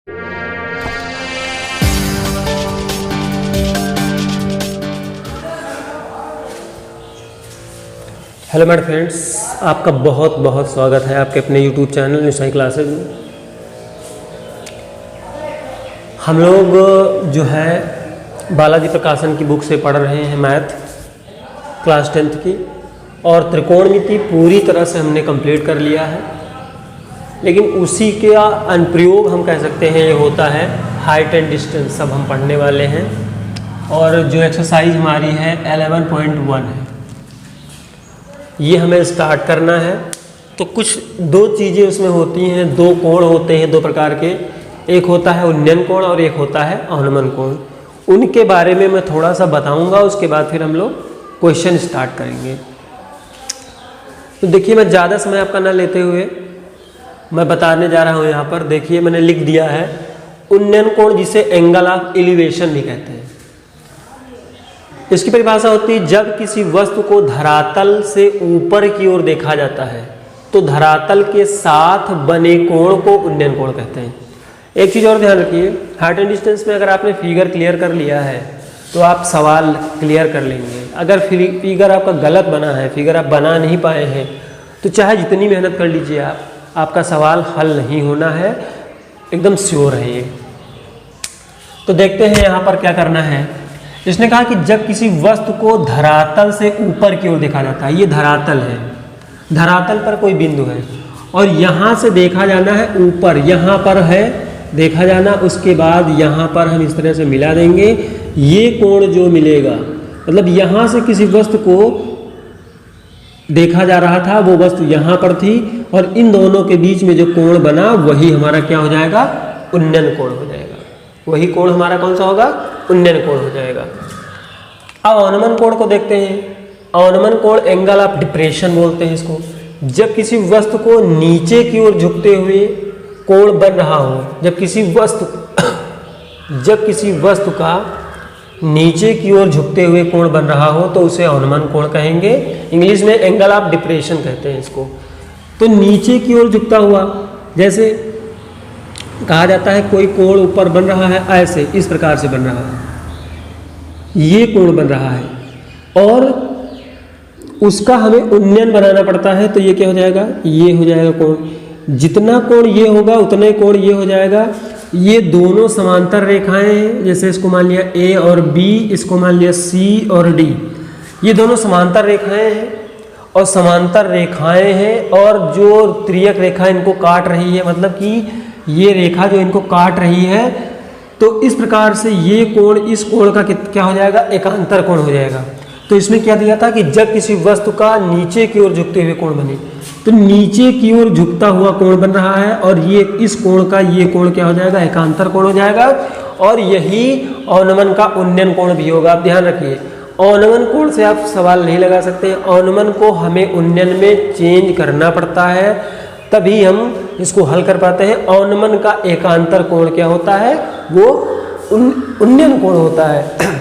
Hello मेरे friends, आपका बहुत बहुत स्वागत है आपके अपने यूट्यूब चैनल निशाई क्लासेज में। हम लोग जो है बालाजी प्रकाशन की बुक से पढ़ रहे हैं मैथ क्लास 10th की, और त्रिकोणमिति पूरी तरह से हमने कंप्लीट कर लिया है। लेकिन उसी के अनुप्रयोग हम कह सकते हैं ये होता है हाइट एंड डिस्टेंस, सब हम पढ़ने वाले हैं। और जो एक्सरसाइज हमारी है 11.1 है, ये हमें स्टार्ट करना है। तो कुछ दो चीज़ें उसमें होती हैं, दो कोण होते हैं दो प्रकार के, एक होता है उन्नयन कोण और एक होता है अवनमन कोण। उनके बारे में मैं थोड़ा सा बताऊंगा, उसके बाद फिर हम लोग क्वेश्चन स्टार्ट करेंगे। तो देखिए, मैं ज़्यादा समय आपका ना लेते हुए मैं बताने जा रहा हूँ। यहाँ पर देखिए मैंने लिख दिया है उन्नयन कोण, जिसे एंगल ऑफ एलिवेशन भी कहते हैं। इसकी परिभाषा होती है जब किसी वस्तु को धरातल से ऊपर की ओर देखा जाता है तो धरातल के साथ बने कोण को उन्नयन कोण कहते हैं। एक चीज़ और ध्यान रखिए, हाइट एंड डिस्टेंस में अगर आपने फिगर क्लियर कर लिया है तो आप सवाल क्लियर कर लेंगे। अगर फिगर आपका गलत बना है, फिगर आप बना नहीं पाए हैं, तो चाहे जितनी मेहनत कर लीजिए आपका सवाल हल नहीं होना है, एकदम श्योर है ये। तो देखते हैं यहाँ पर क्या करना है। इसने कहा कि जब किसी वस्तु को धरातल से ऊपर की ओर देखा जाता है, ये धरातल है, धरातल पर कोई बिंदु है और यहाँ से देखा जाना है ऊपर, यहाँ पर है देखा जाना, उसके बाद यहाँ पर हम इस तरह से मिला देंगे। ये कोण जो मिलेगा, मतलब यहाँ से किसी वस्तु को देखा जा रहा था, वो वस्तु यहाँ पर थी और इन दोनों के बीच में जो कोण बना वही हमारा क्या हो जाएगा, उन्नयन कोण हो जाएगा। वही कोण हमारा कौन सा होगा, उन्नयन कोण हो जाएगा। अब अवनमन कोण को देखते हैं। अवनमन कोण एंगल ऑफ डिप्रेशन बोलते हैं इसको। जब किसी वस्तु को नीचे की ओर झुकते हुए कोण बन रहा हो, जब किसी वस्तु का नीचे की ओर झुकते हुए कोण बन रहा हो तो उसे अवनमन कोण कहेंगे। इंग्लिश में एंगल ऑफ डिप्रेशन कहते हैं इसको। तो नीचे की ओर झुकता हुआ, जैसे कहा जाता है कोई कोण ऊपर बन रहा है, ऐसे इस प्रकार से बन रहा है, ये कोण बन रहा है और उसका हमें उन्नयन बनाना पड़ता है। तो ये क्या हो जाएगा, ये हो जाएगा कोण। जितना कोण ये होगा उतने कोण ये हो जाएगा। ये दोनों समांतर रेखाएं हैं, जैसे इसको मान लिया ए और बी, इसको मान लिया सी और डी। ये दोनों समांतर रेखाएं हैं और समांतर रेखाएं हैं और जो तिर्यक रेखा इनको काट रही है, मतलब कि ये रेखा जो इनको काट रही है, तो इस प्रकार से ये कोण इस कोण का क्या हो जाएगा, एकांतर कोण हो जाएगा। तो इसमें क्या दिया था कि जब किसी वस्तु का नीचे की ओर झुकते हुए कोण बने, तो नीचे की ओर झुकता हुआ कोण बन रहा है और ये इस कोण का ये कोण क्या हो जाएगा, एकांतर कोण हो जाएगा। और यही अवनमन का उन्नयन कोण भी होगा। आप ध्यान रखिए, अवनमन कोण से आप सवाल नहीं लगा सकते। अवनमन को हमें उन्नयन में चेंज करना पड़ता है, तभी हम इसको हल कर पाते हैं। अवनमन का एकांतर कोण क्या होता है, वो उन्नयन कोण होता है।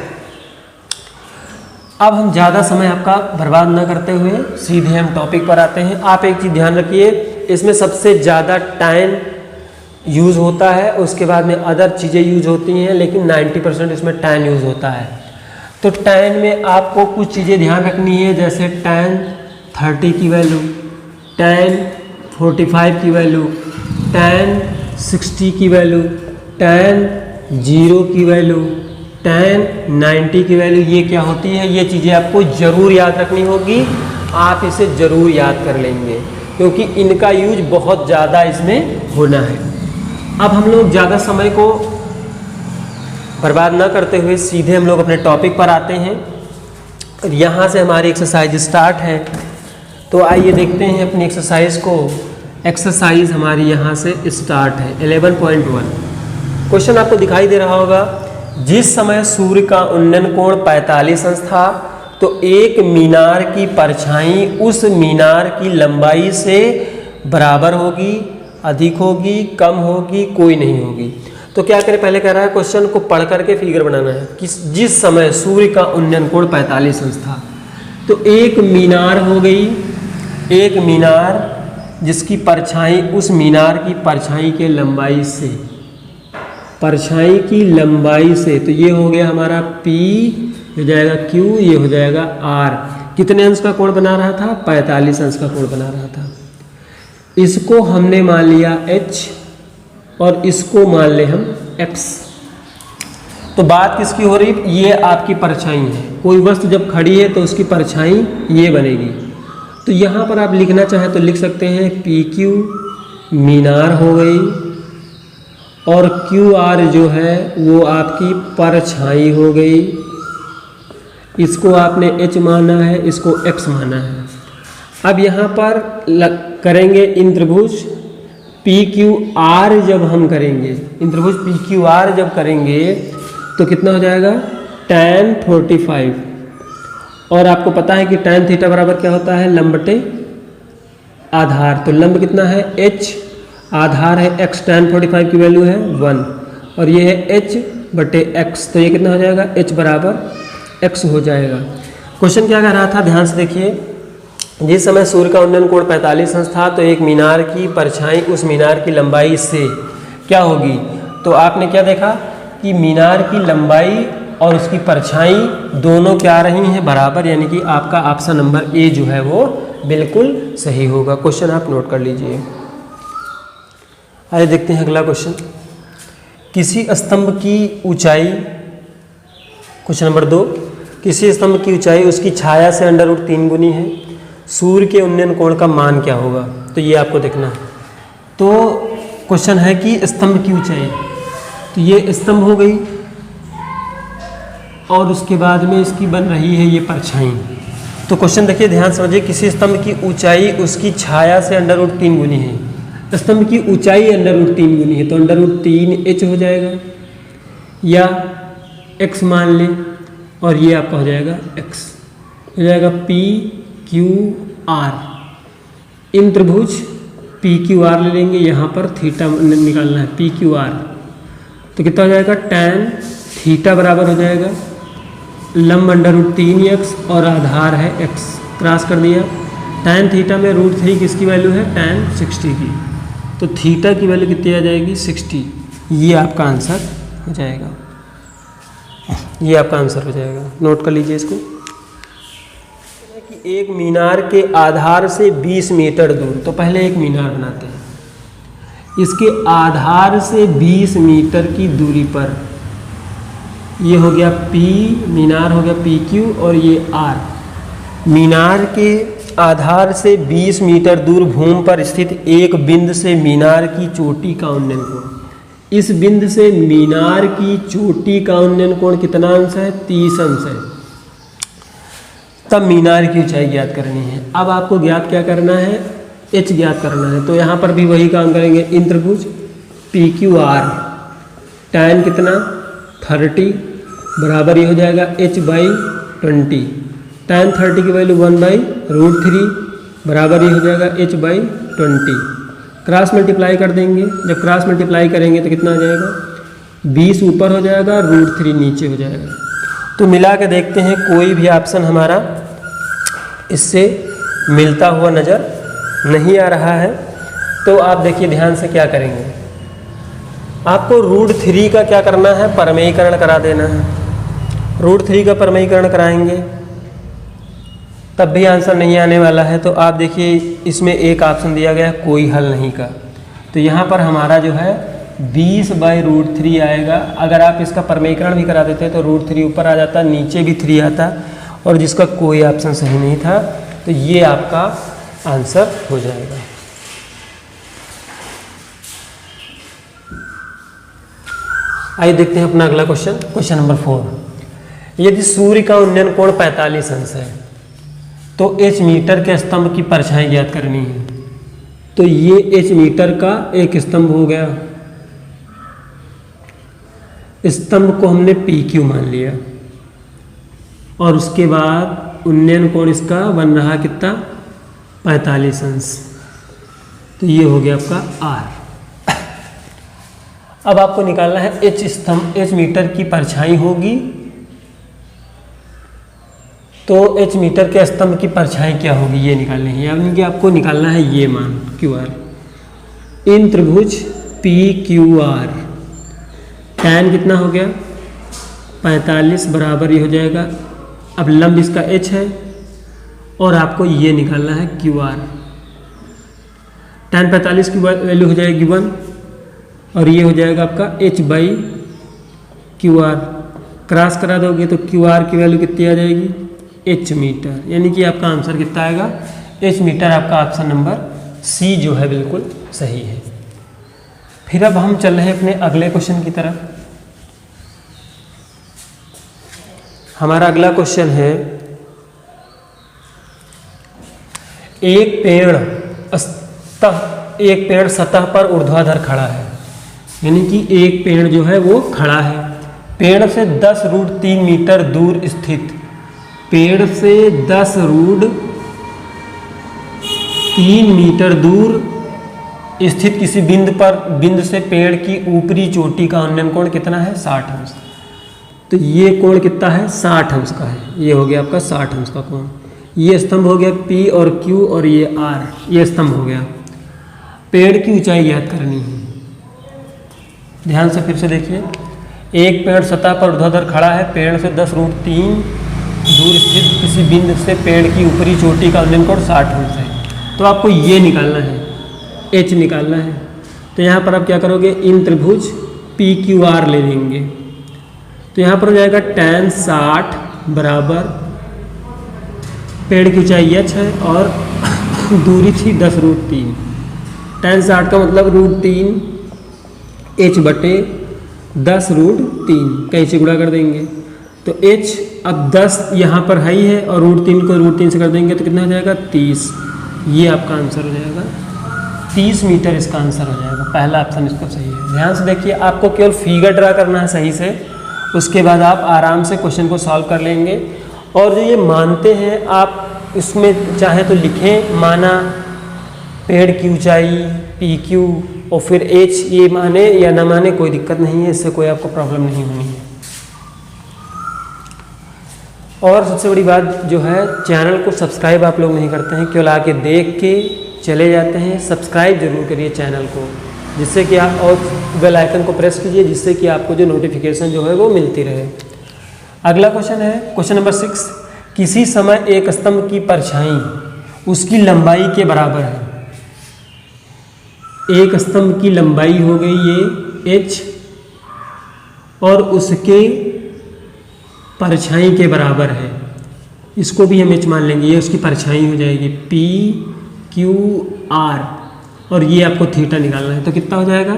अब हम ज़्यादा समय आपका बर्बाद न करते हुए सीधे हम टॉपिक पर आते हैं। आप एक चीज़ ध्यान रखिए, इसमें सबसे ज़्यादा टाइम यूज़ होता है, उसके बाद में अदर चीज़ें यूज होती हैं, लेकिन 90% इसमें टाइम यूज़ होता है। तो टाइम में आपको कुछ चीज़ें ध्यान रखनी है, जैसे tan 30 की वैल्यू, tan 45 की वैल्यू, tan 60 की वैल्यू, tan 0 की वैल्यू, tan 90 की वैल्यू, ये क्या होती है, ये चीज़ें आपको ज़रूर याद रखनी होगी। आप इसे ज़रूर याद कर लेंगे क्योंकि इनका यूज बहुत ज़्यादा इसमें होना है। अब हम लोग ज़्यादा समय को बर्बाद ना करते हुए सीधे हम लोग अपने टॉपिक पर आते हैं। यहाँ से हमारी एक्सरसाइज स्टार्ट है, तो आइए देखते हैं अपनी एक्सरसाइज को। एक्सरसाइज हमारी यहाँ से स्टार्ट है 11.1। क्वेश्चन आपको दिखाई दे रहा होगा, जिस समय सूर्य का उन्नयन कोण 45 अंश था तो एक मीनार की परछाई उस मीनार की लंबाई से बराबर होगी, अधिक होगी, कम होगी, कोई नहीं होगी। तो क्या करें, पहले कह रहा है क्वेश्चन को पढ़ करके फिगर बनाना है कि जिस समय सूर्य का उन्नयन कोण 45 अंश था, तो एक मीनार हो गई, एक मीनार जिसकी परछाई उस मीनार की परछाई के लंबाई से परछाई की लंबाई से, तो ये हो गया हमारा P हो जाएगा Q, ये हो जाएगा R। कितने अंश का कोण बना रहा था? 45 अंश का कोण बना रहा था। इसको हमने मान लिया H और इसको मान ले हम X। तो बात किसकी हो रही? ये आपकी परछाई है। कोई वस्तु जब खड़ी है तो उसकी परछाई ये बनेगी। तो यहाँ पर आप लिखना चाहें तो लिख सकते हैं PQ मीनार हो गई और QR जो है वो आपकी परछाई हो गई। इसको आपने H माना है, इसको X माना है। अब यहाँ पर करेंगे इन त्रिभुज PQR जब हम करेंगे, इन त्रिभुज PQR जब करेंगे तो कितना हो जाएगा? tan 45। और आपको पता है कि tan थीटा बराबर क्या होता है? लंब बटे आधार। तो लंब कितना है? H, आधार है X, tan 45 की वैल्यू है 1 और ये है H बटे X। तो ये कितना हो जाएगा? H बराबर X हो जाएगा। क्वेश्चन क्या कह रहा था? ध्यान से देखिए। जिस समय सूर्य का उन्नयन कोण 45 अंश था तो एक मीनार की परछाई उस मीनार की लंबाई से क्या होगी? तो आपने क्या देखा कि मीनार की लंबाई और उसकी परछाई दोनों क्या आ रही हैं? बराबर, यानी कि आपका ऑप्शन नंबर ए जो है वो बिल्कुल सही होगा। क्वेश्चन आप नोट कर लीजिए। आइए देखते हैं अगला क्वेश्चन। किसी स्तंभ की ऊंचाई, क्वेश्चन नंबर 2, किसी स्तंभ की ऊंचाई उसकी छाया से √3 गुनी है। सूर्य के उन्नयन कोण का मान क्या होगा? तो ये आपको देखना है। तो क्वेश्चन है कि स्तंभ की ऊंचाई, तो ये स्तंभ हो गई और उसके बाद में इसकी बन रही है ये परछाई। तो क्वेश्चन देखिए, ध्यान समझिए। किसी स्तंभ की ऊंचाई उसकी छाया से √3 गुनी है। स्तंभ की ऊंचाई √3 गुनी है तो √3H हो जाएगा या X मान ले और ये आपका हो जाएगा X, हो जाएगा PQR। इन त्रिभुज PQR ले लेंगे, यहाँ पर थीटा निकालना है PQR। तो कितना हो जाएगा? tan थीटा बराबर हो जाएगा लंब √3x और आधार है X, क्रॉस कर दिया। tan थीटा में √3 किसकी वैल्यू है? tan 60 की। तो थीटा की वैल्यू कितनी आ जाएगी? 60। ये आपका आंसर हो जाएगा, ये आपका आंसर हो जाएगा। नोट कर लीजिए इसको कि एक मीनार के आधार से 20 मीटर दूर, तो पहले एक मीनार बनाते हैं। इसके आधार से 20 मीटर की दूरी पर ये हो गया P, मीनार हो गया PQ और ये R। मीनार के आधार से 20 मीटर दूर भूमि पर स्थित एक बिंदु से मीनार की चोटी का उन्नयन कोण। इस बिंदु से मीनार की चोटी का उन्नयन कोण कितना अंश है? 30 अंश है। तब मीनार की ऊंचाई ज्ञात करनी है। अब आपको ज्ञात क्या करना है? H ज्ञात करना है। तो यहाँ पर भी वही काम करेंगे। इन त्रिभुज PQR tan कितना? 30 बराबर ये हो जाएगा H/20। tan 30 की वैल्यू 1/√3 बराबर ये हो जाएगा H/20। क्रॉस मल्टीप्लाई कर देंगे। जब क्रॉस मल्टीप्लाई करेंगे तो कितना आ जाएगा? 20 ऊपर हो जाएगा, √3 नीचे हो जाएगा। तो मिला के देखते हैं, कोई भी ऑप्शन हमारा इससे मिलता हुआ नज़र नहीं आ रहा है। तो आप देखिए ध्यान से क्या करेंगे। आपको √3 का क्या करना है? परमेयीकरण करा देना है। √3 का परमेयीकरण कराएंगे तब भी आंसर नहीं आने वाला है। तो आप देखिए इसमें एक ऑप्शन दिया गया है कोई हल नहीं का। तो यहाँ पर हमारा जो है 20/√3 आएगा। अगर आप इसका परमेयीकरण भी करा देते तो √3 ऊपर आ जाता, नीचे भी 3 आता और जिसका कोई ऑप्शन सही नहीं था। तो ये आपका आंसर हो जाएगा। आइए देखते हैं अपना अगला क्वेश्चन, क्वेश्चन नंबर 4। यदि सूर्य का उन्नयन कोण 45 अंश है तो H मीटर के स्तंभ की परछाई ज्ञात करनी है। तो ये H मीटर का एक स्तंभ हो गया। स्तंभ को हमने PQ मान लिया और उसके बाद उन्नयन कोण इसका बन रहा कितना? 45 अंश। तो ये हो गया आपका R। अब आपको निकालना है H मीटर की परछाई होगी तो H मीटर के स्तंभ की परछाई क्या होगी ये निकालनी है, यानी कि आपको निकालना है ये मान QR। इन त्रिभुज PQR tan कितना हो गया 45 बराबर ये हो जाएगा। अब लंब इसका h है और आपको ये निकालना है QR। tan 45 की वैल्यू हो जाएगी 1 और ये हो जाएगा आपका h/QR। क्रॉस करा दोगे तो QR की वैल्यू कितनी आ जाएगी h मीटर, यानी कि आपका आंसर कितना आएगा h मीटर। आपका ऑप्शन नंबर C जो है बिल्कुल सही है। फिर अब हम चल रहे हैं अपने अगले क्वेश्चन की तरफ। हमारा अगला क्वेश्चन है, एक पेड़ सतह पर ऊर्ध्वाधर खड़ा है, यानी कि एक पेड़ जो है वो खड़ा है। पेड़ से 10√3 मीटर दूर स्थित, पेड़ से 10√3 मीटर दूर स्थित किसी बिंदु से पेड़ की ऊपरी चोटी का उन्नयन कोण कितना है 60 अंश। तो ये कोण कितना है 60 अंश का है। ये हो गया आपका 60 अंश का कोण। ये स्तंभ हो गया P और Q और ये R, ये स्तंभ हो गया। पेड़ की ऊंचाई ज्ञात करनी है। ध्यान से फिर से देखिए, एक पेड़ सतह पर ऊर्ध्वाधर खड़ा है, पेड़ से 10√3 दूर स्थित किसी बिंदु से पेड़ की ऊपरी चोटी का उन्नयन कोण 60 अंश है। तो आपको ये निकालना है, h निकालना है। तो यहाँ पर आप क्या करोगे, इन त्रिभुज PQR ले लेंगे। तो यहाँ पर हो जाएगा tan 60 बराबर पेड़ की ऊंचाई h है और दूरी थी 10√3। tan 60 का मतलब √3 h/10√3 कहीं से गुणा कर देंगे। तो h अब 10 यहाँ पर है ही है और √3 को √3 से कर देंगे तो कितना हो जाएगा 30। ये आपका आंसर हो जाएगा 30 मीटर, इसका आंसर हो जाएगा। पहला ऑप्शन इसका सही है। ध्यान से देखिए, आपको केवल फिगर ड्रा करना है सही से, उसके बाद आप आराम से क्वेश्चन को सॉल्व कर लेंगे। और जो ये मानते हैं आप इसमें चाहे तो लिखें, माना पेड़ की ऊंचाई PQ और फिर h, ये माने या ना माने कोई दिक्कत नहीं है, इससे कोई आपको प्रॉब्लम नहीं होनी है। और सबसे बड़ी बात जो है, चैनल को सब्सक्राइब आप लोग नहीं करते हैं, केवल आके देख के चले जाते हैं। सब्सक्राइब जरूर करिए चैनल को, जिससे कि आप, और बेल आइकन को प्रेस कीजिए जिससे कि आपको जो नोटिफिकेशन जो है वो मिलती रहे। अगला क्वेश्चन है क्वेश्चन नंबर 6। किसी समय एक स्तंभ की परछाई उसकी लंबाई के बराबर है। एक स्तंभ की लंबाई हो गई ये h और उसके परछाई के बराबर है, इसको भी हम h मान लेंगे। ये उसकी परछाई हो जाएगी PQR और ये आपको थीटा निकालना है। तो कितना हो जाएगा,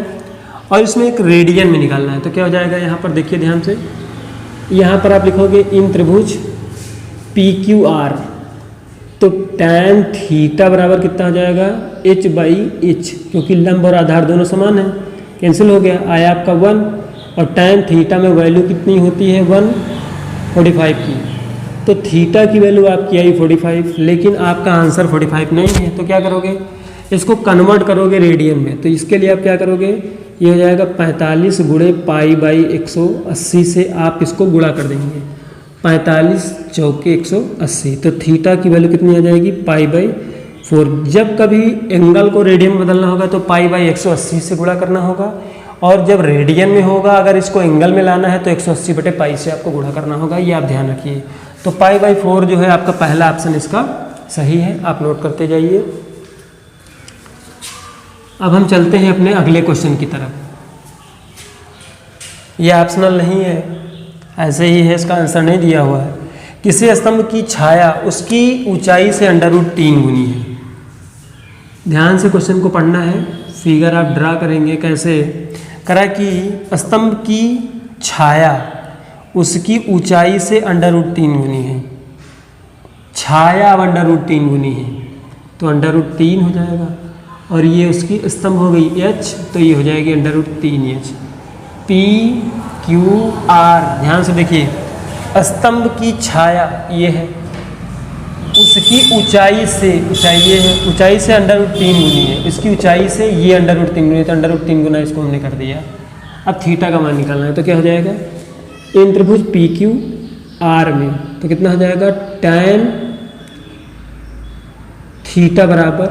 और इसमें एक रेडियन में निकालना है। तो क्या हो जाएगा, यहाँ पर देखिए ध्यान से, यहाँ पर आप लिखोगे इन त्रिभुज PQR, तो tan थीटा बराबर कितना हो जाएगा h/h, क्योंकि लंब और आधार दोनों समान है, कैंसिल हो गया, आया आपका 1। और tan थीटा में वैल्यू कितनी होती है 1/45 की। तो थीटा की वैल्यू आपकी आई 45, लेकिन आपका आंसर 45 नहीं है। तो क्या करोगे, इसको कन्वर्ट करोगे रेडियन में। तो इसके लिए आप क्या करोगे, ये हो जाएगा 45 गुणे π/180 से आप इसको गुणा कर देंगे। 45 चौके 180, तो थीटा की वैल्यू कितनी आ जाएगी π/4। जब कभी एंगल को रेडियन में बदलना होगा तो π/180 से गुणा करना होगा, और जब रेडियन में होगा अगर इसको एंगल में लाना है तो 180/π से आपको गुणा करना होगा। ये आप ध्यान रखिए। तो π/4 जो है आपका पहला ऑप्शन इसका सही है, आप नोट करते जाइए। अब हम चलते हैं अपने अगले क्वेश्चन की तरफ। यह ऑप्शनल नहीं है, ऐसे ही है, इसका आंसर नहीं दिया हुआ है। किसी स्तंभ की छाया उसकी ऊंचाई से √3 गुनी है। ध्यान से क्वेश्चन को पढ़ना है, फिगर आप ड्रा करेंगे। कैसे करा कि स्तंभ की छाया उसकी ऊंचाई से √3 गुनी है। छाया अब √3 गुनी है तो √3 हो जाएगा, और ये उसकी स्तंभ हो गई h, तो ये हो जाएगी √3h। PQR, ध्यान से देखिए, स्तंभ की छाया ये है, उसकी ऊंचाई से, ऊंचाई ये है, ऊंचाई से √3 गुनी है, इसकी ऊंचाई से ये √3 गुनी, तो √3 गुना इसको हमने कर दिया। अब थीटा का मान निकालना है। तो क्या हो जाएगा, इन त्रिभुज PQR में तो कितना हो जाएगा, tan थीटा बराबर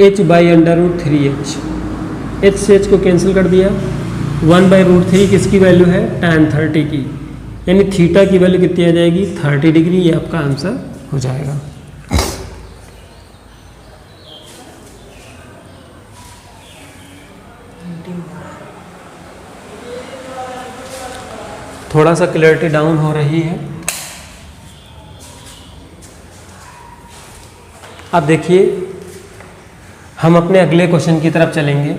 h/√3h। h से h को कैंसिल कर दिया, 1/√3 किसकी वैल्यू है, tan 30 की, यानी थीटा की वैल्यू कितनी आ जाएगी, 30 डिग्री। ये आपका आंसर हो जाएगा। थोड़ा सा क्लैरिटी डाउन हो रही है। अब देखिए हम अपने अगले क्वेश्चन की तरफ चलेंगे।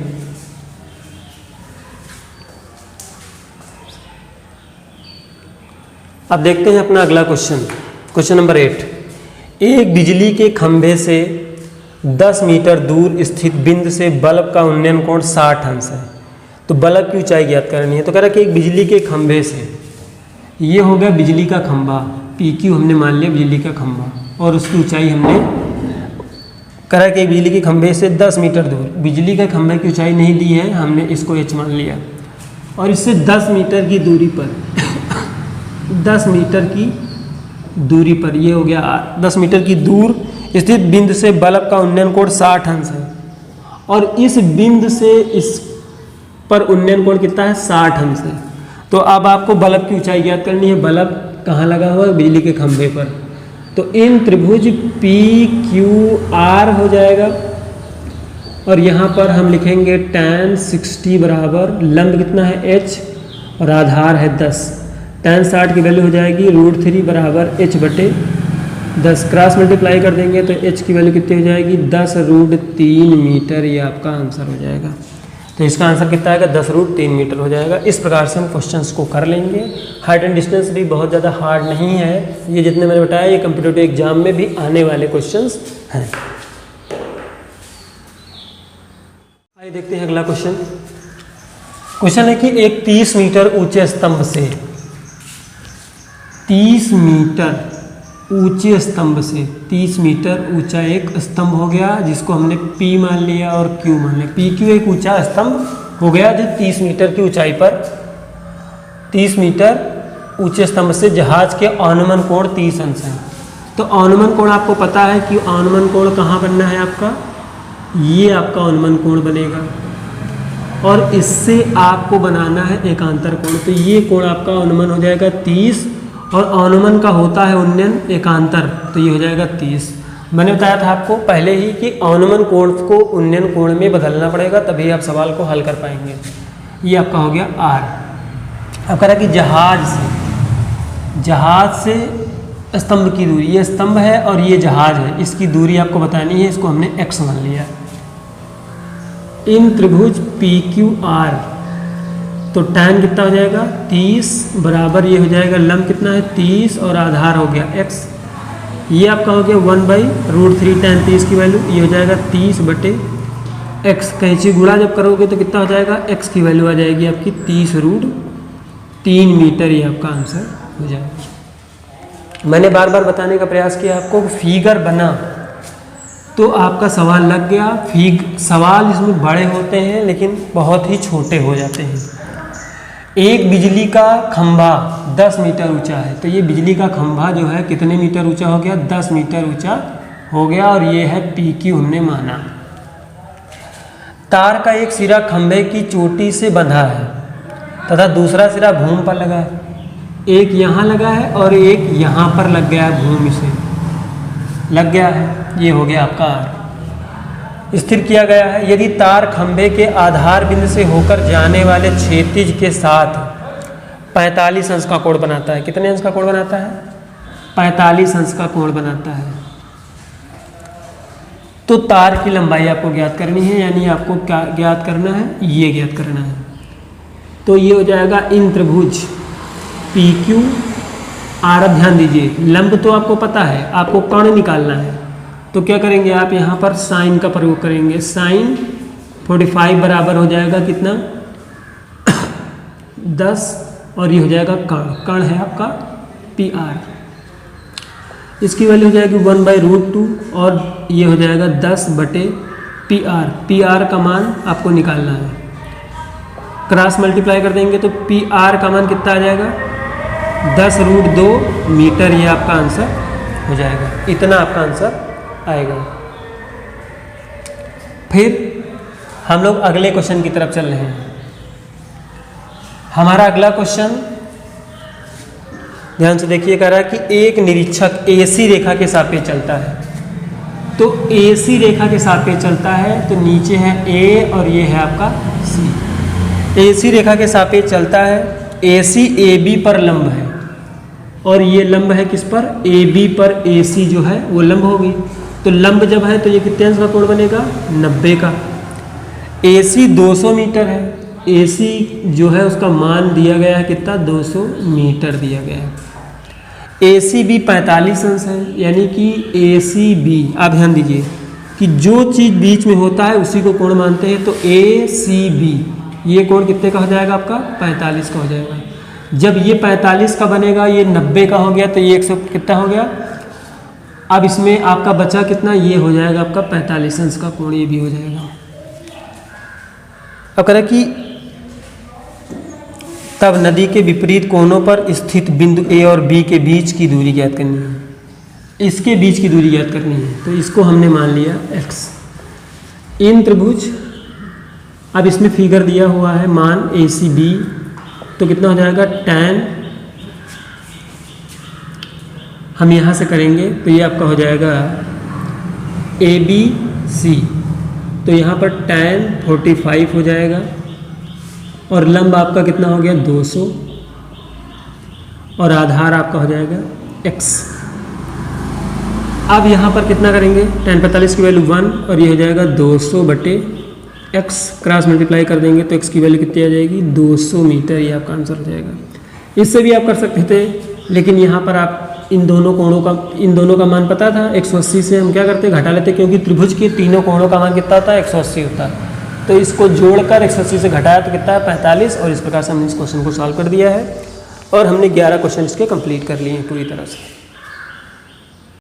अब देखते हैं अपना अगला क्वेश्चन, क्वेश्चन नंबर 8। एक बिजली के खंभे से 10 मीटर दूर स्थित बिंदु से बल्ब का उन्नयन कोण 60 अंश है। तो बल्ब की ऊंचाई ज्ञात करनी है। तो कह रहा है कि एक बिजली के खंभे से, ये हो गया बिजली का खंभा, PQ हमने मान लिया बिजली का खंभा, और उसकी ऊंचाई हमने करा कि बिजली के खंभे से 10 मीटर दूर। बिजली के खंभे की ऊंचाई नहीं दी है, हमने इसको h मान लिया, और इससे 10 मीटर की दूरी पर 10 मीटर की दूरी पर, ये हो गया 10 मीटर की दूर स्थित बिंदु से बल्ब का उन्नयन कोण 60 अंश है, और इस बिंदु से इस पर उन्नयन कोण कितना है, 60 अंश है। तो अब आपको बल्ब की ऊंचाई ज्ञात करनी है। बल्ब कहाँ लगा हुआ है, बिजली के खंभे पर। तो इन त्रिभुज PQR हो जाएगा, और यहाँ पर हम लिखेंगे tan 60 बराबर लंब कितना है h और आधार है 10। tan 60 की वैल्यू हो जाएगी √3 बराबर h/10। क्रॉस मल्टीप्लाई कर देंगे तो h की वैल्यू कितनी हो जाएगी, 10√3 मीटर। ये आपका आंसर हो जाएगा। तो इसका आंसर कितना आएगा, 10√3 मीटर हो जाएगा। इस प्रकार से हम क्वेश्चंस को कर लेंगे। हाइट एंड डिस्टेंस भी बहुत ज़्यादा हार्ड नहीं है, ये जितने मैंने बताया ये कम्पिटिटिव एग्जाम में भी आने वाले क्वेश्चंस हैं। आइए देखते हैं अगला क्वेश्चन। क्वेश्चन है कि एक 30 मीटर ऊंचे स्तंभ से 30 मीटर ऊंचे स्तंभ से 30 मीटर ऊंचा एक स्तंभ हो गया, जिसको हमने P मान लिया और Q मान लिया। PQ एक ऊंचा स्तंभ हो गया जो 30 मीटर की ऊंचाई पर 30 मीटर ऊंचे स्तंभ से जहाज के अनुमान कोण 30 अंश है। तो अनुमान कोण आपको पता है कि अनुमान कोण कहाँ बनना है आपका, ये आपका अनुमान कोण बनेगा, और इससे आपको बनाना है एकांतर कोण। तो ये कोण आपका अनुमान हो जाएगा 30, और अनुमान का होता है उन्नयन एकांतर, तो ये हो जाएगा 30। मैंने बताया था आपको पहले ही कि अनुमान कोण को उन्नयन कोण में बदलना पड़ेगा, तभी आप सवाल को हल कर पाएंगे। ये आपका हो गया R। अब कह रहा कि जहाज से स्तंभ की दूरी, ये स्तंभ है और ये जहाज है, इसकी दूरी आपको बतानी है, इसको हमने x मान लिया। इन त्रिभुज PQR, तो tan कितना हो जाएगा 30 बराबर ये हो जाएगा लंब कितना है 30 और आधार हो गया x। ये आपका हो गया 1/√3 tan 30 की वैल्यू, ये हो जाएगा 30/x। कैंची गुणा जब करोगे तो कितना हो जाएगा, x की वैल्यू आ जाएगी आपकी 30√3 मीटर। ये आपका आंसर हो जाएगा। मैंने बार बार बताने का प्रयास किया आपको, फिगर बना तो आपका सवाल लग गया। सवाल इसमें बड़े होते हैं लेकिन बहुत ही छोटे हो जाते हैं। एक बिजली का खंभा 10 मीटर ऊंचा है, तो ये बिजली का खंभा जो है कितने मीटर ऊंचा हो गया, 10 मीटर ऊंचा हो गया, और ये है PQ हमने माना। तार का एक सिरा खंभे की चोटी से बंधा है तथा दूसरा सिरा भूमि पर लगा है। एक यहाँ लगा है और एक यहाँ पर लग गया है, भूमि से लग गया है। ये हो गया आपका R। स्थिर किया गया है यदि तार खंभे के आधार बिंदु से होकर जाने वाले क्षैतिज के साथ 45 अंश का कोण बनाता है। कितने अंश का कोण बनाता है, 45 अंश का कोण बनाता है। तो तार की लंबाई आपको ज्ञात करनी है, यानी आपको क्या ज्ञात करना है, ये ज्ञात करना है। तो ये हो जाएगा इन त्रिभुज PQR। अब ध्यान दीजिए, लंब तो आपको पता है, आपको कोण निकालना है। तो क्या करेंगे आप यहाँ पर साइन का प्रयोग करेंगे। साइन 45 बराबर हो जाएगा कितना 10, और ये हो जाएगा कर्ण है आपका PR। इसकी वैल्यू हो जाएगी 1/√2, और ये हो जाएगा 10/PR। PR का मान आपको निकालना है। क्रॉस मल्टीप्लाई कर देंगे तो PR का मान कितना आ जाएगा 10√2 मीटर। ये आपका आंसर हो जाएगा, इतना आपका आंसर आएगा। फिर हम लोग अगले क्वेश्चन की तरफ चल रहे हैं। हमारा अगला क्वेश्चन ध्यान से देखिए, कह रहा है कि एक निरीक्षक AC रेखा के सापेक्ष चलता है। तो AC रेखा के सापेक्ष चलता है तो नीचे है A और ये है आपका C। AC रेखा के सापेक्ष चलता है, AC AB पर लंब है और ये लंब है किस पर, AB पर AC जो है वो लंब होगी। तो लंब जब है तो ये कितने अंश का कोण बनेगा, 90 का। AC 200 मीटर है, AC जो है उसका मान दिया गया है कितना, 200 मीटर दिया गया है। ACB 45 अंश है, यानी कि ACB, आप ध्यान दीजिए कि जो चीज़ बीच में होता है उसी को कोण मानते हैं। तो ACB ये कोण कितने का हो जाएगा आपका, 45 का हो जाएगा। जब ये 45 का बनेगा, ये 90 का हो गया, तो ये 100 कितना हो गया। अब इसमें आपका बचा कितना, ये हो जाएगा आपका 45 अंश का कोण, ये भी हो जाएगा। अब कह रहा कि तब नदी के विपरीत कोनों पर स्थित बिंदु A और B के बीच की दूरी ज्ञात करनी है। इसके बीच की दूरी ज्ञात करनी है, तो इसको हमने मान लिया x। इन त्रिभुज, अब इसमें फिगर दिया हुआ है मान ACB, तो कितना हो जाएगा tan, हम यहाँ से करेंगे तो ये आपका हो जाएगा ABC, तो यहाँ पर tan 45 हो जाएगा और लंब आपका कितना हो गया 200 और आधार आपका हो जाएगा x। अब यहाँ पर कितना करेंगे, tan 45 की वैल्यू 1 और ये हो जाएगा 200 बटे x, क्रॉस मल्टीप्लाई कर देंगे तो x की वैल्यू कितनी आ जाएगी, 200 मीटर, ये आपका आंसर हो जाएगा। इससे भी आप कर सकते थे, लेकिन यहाँ पर आप इन दोनों का मान पता था, 180 से हम क्या करते, घटा लेते, क्योंकि त्रिभुज के तीनों कोणों का मान कितना होता है, 180 होता है। तो इसको जोड़कर 180 से घटाया तो कितना है, 45, और इस प्रकार से हमने इस क्वेश्चन को सॉल्व कर दिया है और हमने 11 क्वेश्चन इसके कंप्लीट कर लिए हैं पूरी तरह से।